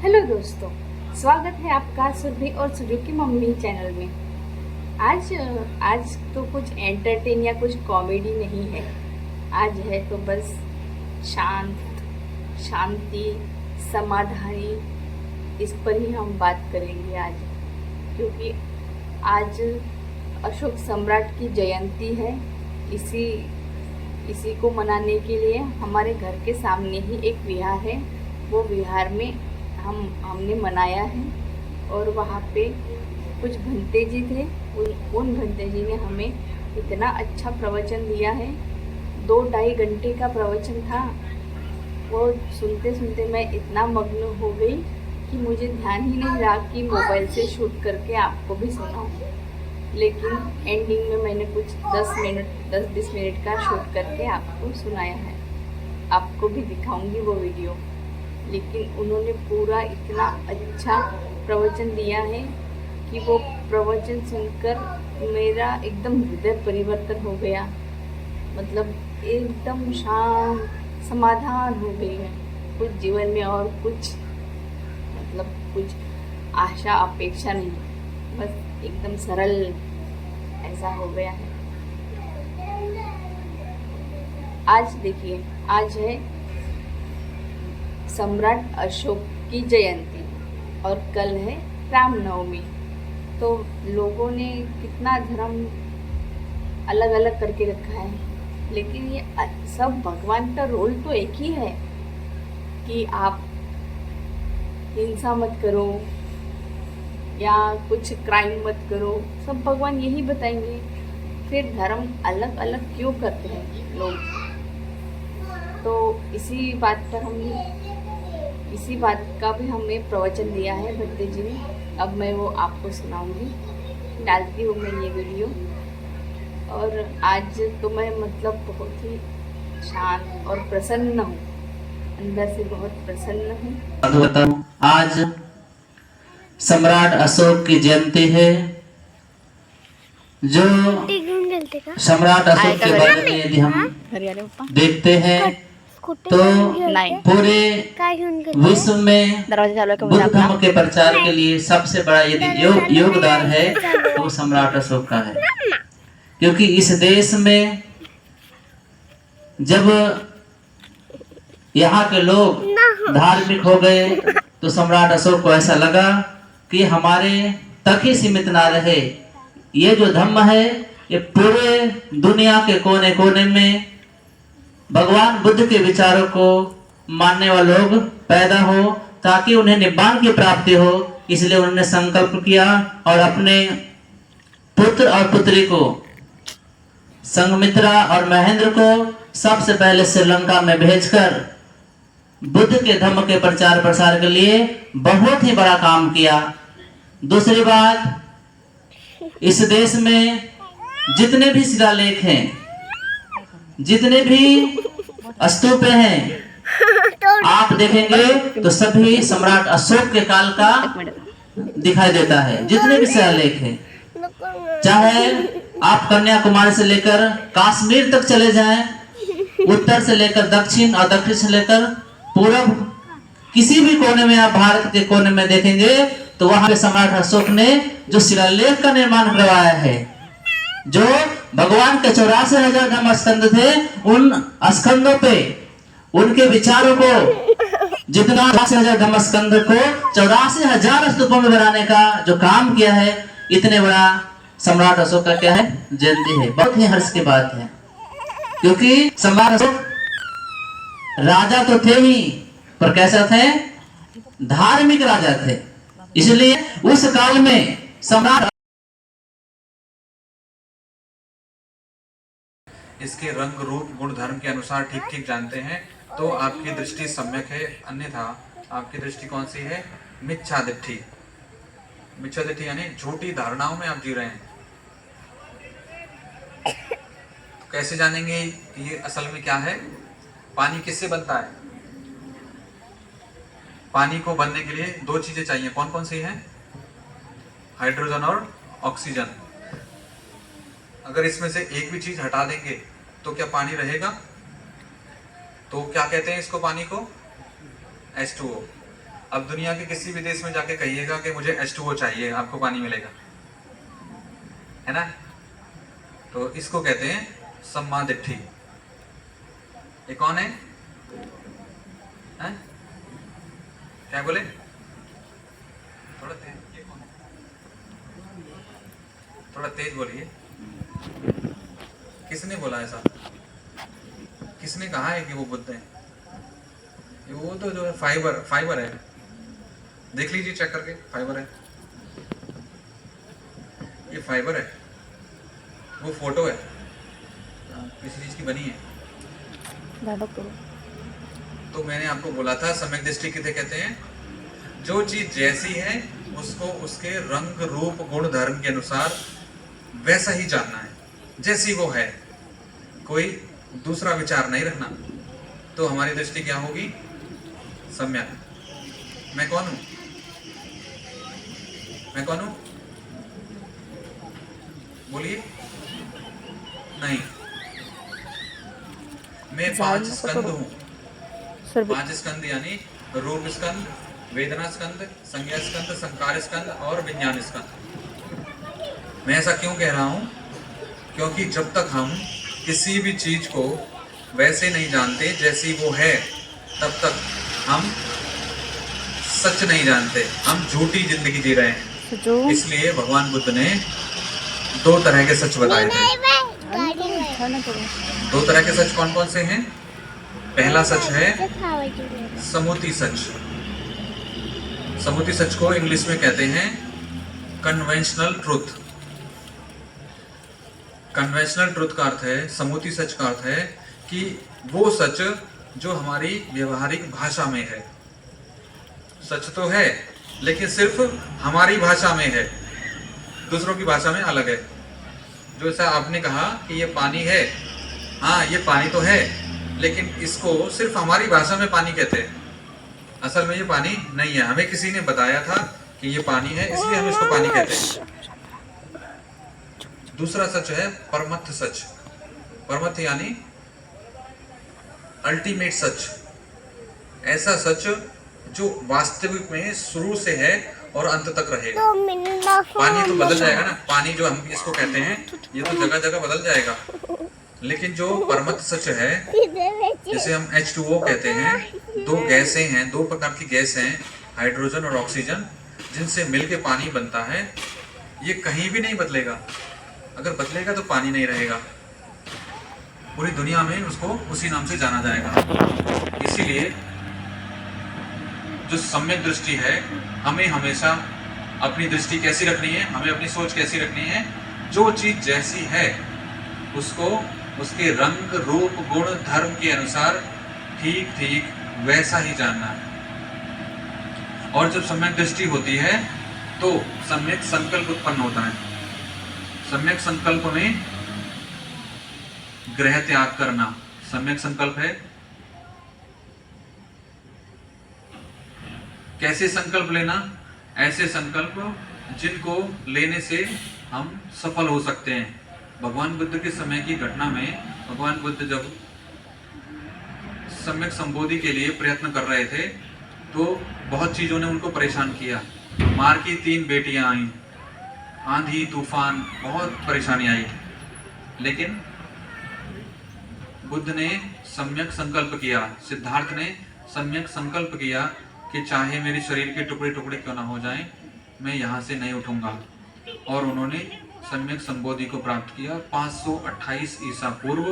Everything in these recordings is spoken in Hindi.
हेलो दोस्तों, स्वागत है आपका सुरभि और सुरु की मम्मी चैनल में। आज तो कुछ एंटरटेन या कुछ कॉमेडी नहीं है। आज है तो बस शांति, समाधानी, इस पर ही हम बात करेंगे आज। क्योंकि आज अशोक सम्राट की जयंती है। इसी को मनाने के लिए हमारे घर के सामने ही एक विहार है। वो विहार में हमने मनाया है और वहाँ पे कुछ भंते जी थे। उन भंते जी ने हमें इतना अच्छा प्रवचन दिया है। 2-2.5 घंटे का प्रवचन था। वो सुनते सुनते मैं इतना मग्न हो गई कि मुझे ध्यान ही नहीं रहा कि मोबाइल से शूट करके आपको भी सुनाऊं। लेकिन एंडिंग में मैंने कुछ 10-20 मिनट का शूट करके आपको सुनाया है। आपको भी दिखाऊंगी वो वीडियो। लेकिन उन्होंने पूरा इतना अच्छा प्रवचन दिया है कि वो प्रवचन सुनकर मेरा एकदम हृदय परिवर्तन हो गया। मतलब एकदम शांत समाधान हो गई है। कुछ जीवन में और कुछ कुछ आशा अपेक्षा नहीं, बस एकदम सरल ऐसा हो गया है। आज देखिए, आज है सम्राट अशोक की जयंती और कल है रामनवमी। तो लोगों ने कितना धर्म अलग अलग करके रखा है, लेकिन ये सब भगवान का रोल तो एक ही है कि आप हिंसा मत करो या कुछ क्राइम मत करो। सब भगवान यही बताएंगे। फिर धर्म अलग अलग क्यों करते हैं लोग? तो इसी बात का भी हमें प्रवचन दिया है भट्टे जी ने। अब मैं वो आपको सुनाऊंगी, डालती हूँ मैं ये वीडियो। और आज तो मैं बहुत ही शांत और प्रसन्न हूँ, अंदर से बहुत प्रसन्न हूँ। आज सम्राट अशोक की जयंती है। जो सम्राट अशोक के बारे में यदि हम देखते हैं तो पूरे विश्व में बुद्ध धर्म के प्रचार के लिए सबसे बड़ा यदि योगदान है तो वो सम्राट अशोक का है। क्योंकि इस देश में जब यहाँ के लोग धार्मिक हो गए तो सम्राट अशोक को ऐसा लगा कि हमारे तक ही सीमित ना रहे, ये जो धर्म है ये पूरे दुनिया के कोने कोने में भगवान बुद्ध के विचारों को मानने वाले लोग पैदा हो, ताकि उन्हें निब्बान की प्राप्ति हो। इसलिए उन्होंने संकल्प किया और अपने पुत्र और पुत्री को, संघमित्रा और महेंद्र को सबसे पहले श्रीलंका में भेजकर बुद्ध के धर्म के प्रचार प्रसार के लिए बहुत ही बड़ा काम किया। दूसरी बात, इस देश में जितने भी शिलालेख हैं, जितने भी स्तूप हैं, आप देखेंगे तो सभी सम्राट अशोक के काल का दिखाई देता है। जितने भी शिलालेख हैं, चाहे आप कन्याकुमारी से लेकर कश्मीर तक चले जाएं, उत्तर से लेकर दक्षिण और दक्षिण से लेकर पूरब, किसी भी कोने में आप भारत के कोने में देखेंगे तो वहां पे सम्राट अशोक ने जो शिलालेख का निर्माण करवाया है, जो भगवान के 84,000 धर्म स्कंद थे, उन स्कंदों पे उनके विचारों को, जितना 84,000 धर्म स्कंद को 84,000 स्तूपों में बनाने का जो काम किया है, इतने बड़ा सम्राट अशोक का क्या है, जयंती है। बहुत ही हर्ष की बात है। क्योंकि सम्राट अशोक राजा तो थे ही, पर कैसा थे? धार्मिक राजा थे। इसलिए उस काल में सम्राट इसके रंग रूप गुण धर्म के अनुसार ठीक ठीक जानते हैं तो आपकी दृष्टि सम्यक है, अन्यथा आपकी दृष्टि कौन सी है? मिथ्यादिष्टि। मिथ्यादिष्टि यानी झूठी धारणाओं में आप जी रहे हैं। तो कैसे जानेंगे कि ये असल में क्या है? पानी किससे बनता है? पानी को बनने के लिए 2 चीजें चाहिए। कौन कौन सी हैं? हाइड्रोजन और ऑक्सीजन। अगर इसमें से एक भी चीज हटा देंगे तो क्या पानी रहेगा? तो क्या कहते हैं इसको, पानी को? H2O। अब दुनिया के किसी भी देश में जाके कहिएगा कि मुझे H2O चाहिए, आपको पानी मिलेगा, है ना। तो इसको कहते हैं सम्मा दिट्ठी। ये कौन है? हैं? क्या बोले? थोड़ा तेज, ये कौन है? थोड़ा तेज बोलिए। किसने बोला ऐसा? किसने कहा है कि वो बुद्ध है? वो तो जो है फाइबर है, देख लीजिए चेक करके, फाइबर है, ये फाइबर है, वो फोटो है, किसी चीज की बनी है। तो मैंने आपको बोला था सम्यक दृष्टि किसे कहते हैं? जो चीज जैसी है उसको उसके रंग रूप गुण धर्म के अनुसार वैसा ही जानना है, जैसी वो है, कोई दूसरा विचार नहीं रखना। तो हमारी दृष्टि क्या होगी? सम्यक। मैं कौन हूं? मैं कौन हूं? बोलिए। नहीं, मैं 5 स्कंद हूं। 5 स्कंद यानी रूप स्कंद, वेदना स्कंद, संज्ञा स्कंद, संकार स्कंद और विज्ञान स्कंद। मैं ऐसा क्यों कह रहा हूं? क्योंकि जब तक हम किसी भी चीज को वैसे नहीं जानते जैसी वो है, तब तक हम सच नहीं जानते, हम झूठी जिंदगी जी रहे हैं। इसलिए भगवान बुद्ध ने 2 तरह के सच बताए थे। 2 तरह के सच कौन कौन से हैं? पहला सच है समूति सच। समूति सच को इंग्लिश में कहते हैं कन्वेंशनल ट्रुथ। कन्वेंशनल ट्रुथ का अर्थ है, समूति सच का अर्थ है कि वो सच जो हमारी व्यवहारिक भाषा में है। सच तो है लेकिन सिर्फ हमारी भाषा में है, दूसरों की भाषा में अलग है। जो ऐसा आपने कहा कि ये पानी है, हाँ ये पानी तो है, लेकिन इसको सिर्फ हमारी भाषा में पानी कहते हैं, असल में ये पानी नहीं है। हमें किसी ने बताया था कि ये पानी है, इसलिए हम इसको पानी कहते हैं। दूसरा सच है परमत्थ सच। परमत्थ यानी अल्टीमेट सच, ऐसा सच जो वास्तविक में शुरू से है और अंत तक रहेगा। पानी तो बदल जाएगा ना, पानी जो हम इसको कहते हैं ये तो जगह जगह बदल जाएगा, लेकिन जो परमत्थ सच है, जिसे हम H2O कहते हैं, 2 गैसें हैं, 2 प्रकार की गैस हैं, हाइड्रोजन और ऑक्सीजन, जिनसे मिलके पानी बनता है। ये कहीं भी नहीं बदलेगा, अगर बदलेगा तो पानी नहीं रहेगा, पूरी दुनिया में उसको उसी नाम से जाना जाएगा। इसीलिए जो सम्यक दृष्टि है, हमें हमेशा अपनी दृष्टि कैसी रखनी है, हमें अपनी सोच कैसी रखनी है? जो चीज जैसी है उसको उसके रंग रूप गुण धर्म के अनुसार ठीक ठीक वैसा ही जानना है। और जब सम्यक दृष्टि होती है तो सम्यक संकल्प उत्पन्न होता है। सम्यक संकल्प में ग्रह त्याग करना सम्यक संकल्प है। कैसे संकल्प लेना? ऐसे संकल्प जिनको लेने से हम सफल हो सकते हैं। भगवान बुद्ध के समय की घटना में भगवान बुद्ध जब सम्यक संबोधि के लिए प्रयत्न कर रहे थे तो बहुत चीजों ने उनको परेशान किया। मार की 3 बेटियां आई, आंधी तूफान, बहुत परेशानी आई, लेकिन बुद्ध ने सम्यक संकल्प किया, सिद्धार्थ ने सम्यक संकल्प किया कि चाहे मेरे शरीर के टुकड़े टुकड़े क्यों ना हो जाएं, मैं यहाँ से नहीं उठूंगा। और उन्होंने सम्यक संबोधि को प्राप्त किया 528 ईसा पूर्व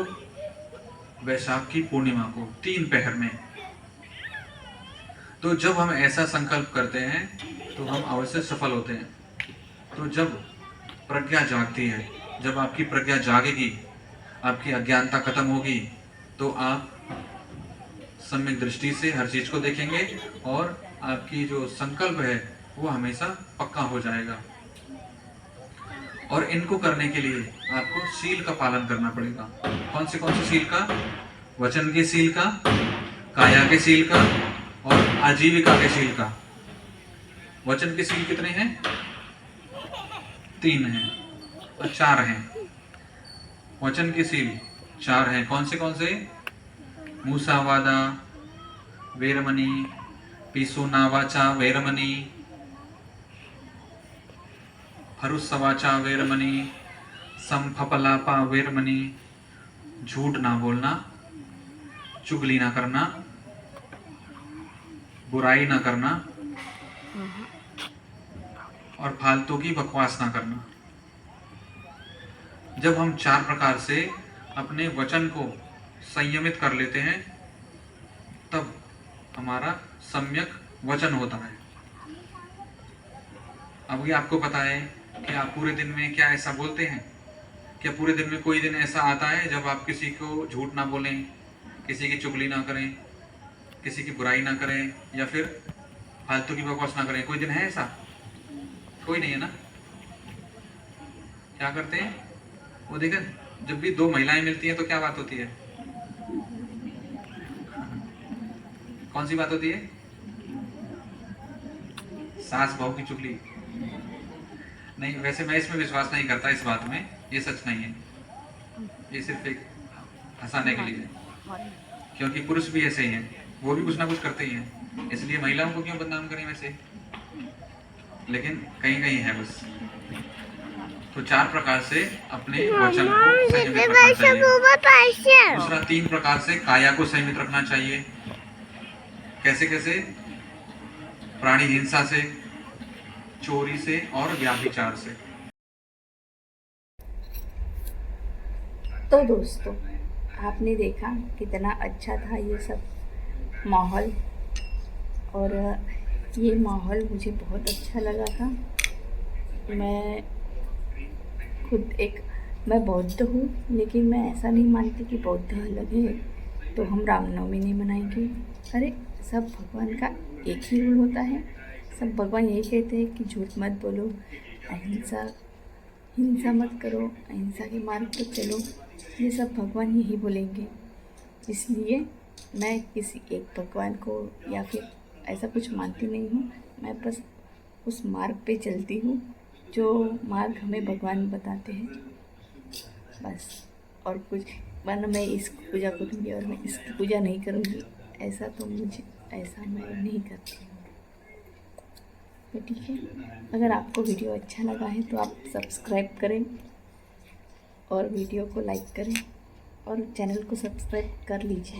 वैशाख की पूर्णिमा को 3 पहर में। तो जब हम ऐसा संकल्प करते हैं तो हम अवश्य सफल होते हैं। तो जब प्रज्ञा जागती है, जब आपकी प्रज्ञा जागेगी, आपकी अज्ञानता खत्म होगी, तो आप सम्यक दृष्टि से हर चीज को देखेंगे और आपकी जो संकल्प है वो हमेशा पक्का हो जाएगा। और इनको करने के लिए आपको शील का पालन करना पड़ेगा। कौन से शील का? वचन के शील का, काया के शील का और आजीविका के शील का। वचन के शील कितने हैं? 3 हैं और 4 हैं। वचन के शील 4 हैं। कौन से? मूसावादा, वेरमणि, पिसुनावाचा वैरमणि, हरुस्सवाचा वैरमणि, संफपलापा वैरमणि, झूठ ना बोलना, चुगली ना करना, बुराई ना करना और फालतू की बकवास ना करना। जब हम 4 प्रकार से अपने वचन को संयमित कर लेते हैं तब हमारा सम्यक वचन होता है। अब ये आपको पता है कि आप पूरे दिन में क्या ऐसा बोलते हैं? क्या पूरे दिन में कोई दिन ऐसा आता है जब आप किसी को झूठ ना बोलें, किसी की चुगली ना करें, किसी की बुराई ना करें या फिर फालतू की बकवास ना करें? कोई दिन है ऐसा? कोई नहीं है ना। क्या करते हैं वो देखें, जब भी 2 महिलाएं मिलती हैं तो क्या बात होती है? कौन सी बात होती है? सास बहू की चुगली। नहीं, वैसे मैं इसमें विश्वास नहीं करता, इस बात में ये सच नहीं है, ये सिर्फ एक हंसाने के लिए है। क्योंकि पुरुष भी ऐसे ही हैं, वो भी कुछ ना कुछ करते ही हैं, इसलिए महिलाओं को क्यों बदनाम करें वैसे, लेकिन कहीं कहीं है बस। तो 4 प्रकार से अपने वचन को संयमित रखना चाहिए। दूसरा 3 प्रकार से काया को संयमित रखना चाहिए। कैसे कैसे? प्राणी हिंसा से, चोरी से और व्याभिचार से। तो दोस्तों, आपने देखा कितना अच्छा था ये सब माहौल, और ये माहौल मुझे बहुत अच्छा लगा था। मैं बौद्ध हूँ, लेकिन मैं ऐसा नहीं मानती कि बौद्ध अलग है तो हम रामनवमी नहीं मनाएंगे। अरे, सब भगवान का एक ही रूल होता है। सब भगवान यही कहते हैं कि झूठ मत बोलो, हिंसा मत करो, अहिंसा के मार्ग पर चलो। ये सब भगवान यही बोलेंगे। इसलिए मैं किसी एक भगवान को या फिर ऐसा कुछ मानती नहीं हूँ। मैं बस उस मार्ग पे चलती हूँ जो मार्ग हमें भगवान बताते हैं, बस। और कुछ, वरना मैं इसकी पूजा करूँगी और मैं इसकी पूजा नहीं करूँगी, ऐसा मैं नहीं करती हूँ। तो ठीक है, अगर आपको वीडियो अच्छा लगा है तो आप सब्सक्राइब करें और वीडियो को लाइक करें और चैनल को सब्सक्राइब कर लीजिए।